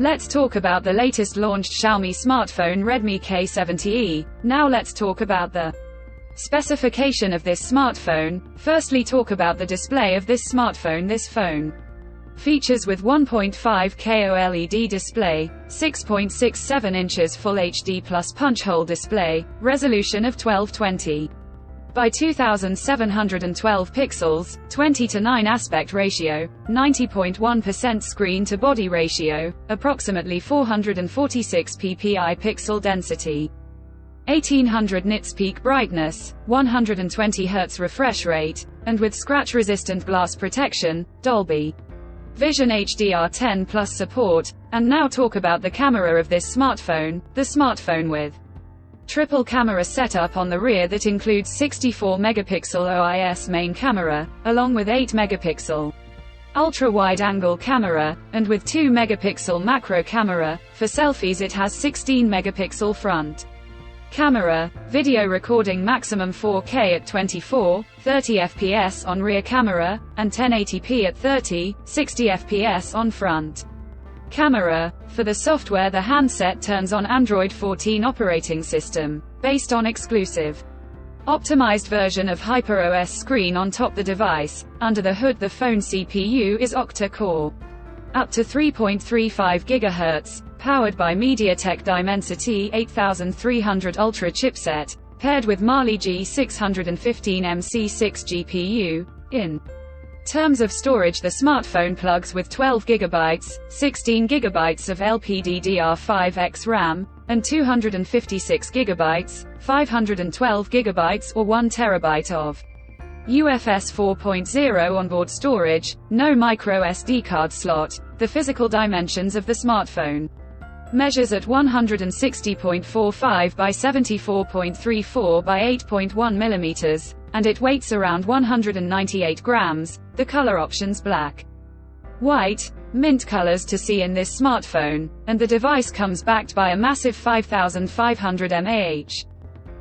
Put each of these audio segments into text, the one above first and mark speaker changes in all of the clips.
Speaker 1: Let's talk about the latest launched Xiaomi smartphone Redmi K70E. Now let's talk about the specification of this smartphone. Firstly, talk about the display of this smartphone. This phone features with 1.5K OLED display, 6.67 inches Full HD plus punch hole display, resolution of 1220 by 2712 pixels, 20:9 aspect ratio, 90.1% screen to body ratio, approximately 446 ppi pixel density, 1800 nits peak brightness, 120 Hz refresh rate, and with scratch resistant glass protection, Dolby Vision HDR10 Plus support. And now talk about the camera of this smartphone. The smartphone with triple camera setup on the rear that includes 64 megapixel OIS main camera, along with 8 megapixel ultra wide angle camera, and with 2 megapixel macro camera. For selfies it has 16 megapixel front camera, video recording maximum 4K at 24, 30 fps on rear camera, and 1080p at 30, 60 fps on front camera. For the software, the handset turns on Android 14 operating system, based on exclusive optimized version of HyperOS screen on top the device. Under the hood, the phone CPU is octa-core, up to 3.35 GHz, powered by MediaTek Dimensity 8300 Ultra chipset, paired with Mali G615MC6 GPU. In terms of storage, the smartphone plugs with 12 GB, 16 GB of LPDDR5X RAM, and 256 GB, 512 GB or 1 TB of UFS 4.0 onboard storage, no micro SD card slot. The physical dimensions of the smartphone measures at 160.45 by 74.34 by 8.1 mm, and it weighs around 198 grams. The color options: black, white, mint colors to see in this smartphone, and the device comes backed by a massive 5500 mAh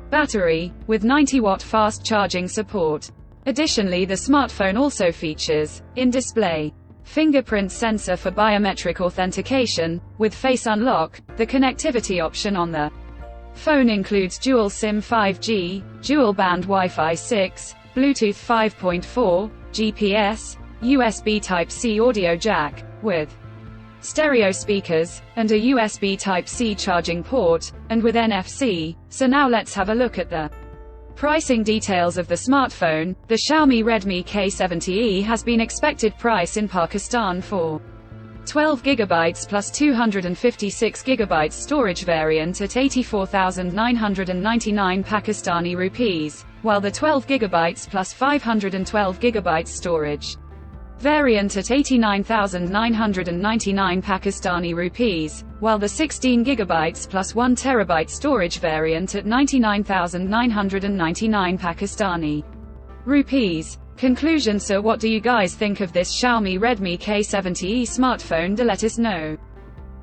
Speaker 1: battery, with 90-watt fast charging support. Additionally, the smartphone also features in-display fingerprint sensor for biometric authentication, with face unlock. The connectivity option on the phone includes dual SIM 5G, dual band Wi-Fi 6, Bluetooth 5.4, GPS, USB Type-C audio jack, with stereo speakers, and a USB Type-C charging port, and with NFC. So now let's have a look at the pricing details of the smartphone. The Xiaomi Redmi K70E has been expected price in Pakistan for 12 GB plus 256 GB storage variant at 84,999 Pakistani rupees, while the 12 GB plus 512 GB storage variant at 89,999 Pakistani rupees, while the 16 GB plus 1 TB storage variant at 99,999 Pakistani rupees. Conclusion: so what do you guys think of this Xiaomi Redmi K70E smartphone? Do let us know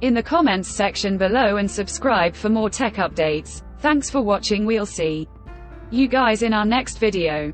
Speaker 1: in the comments section below, and subscribe for more tech updates. Thanks for watching. We'll see you guys in our next video.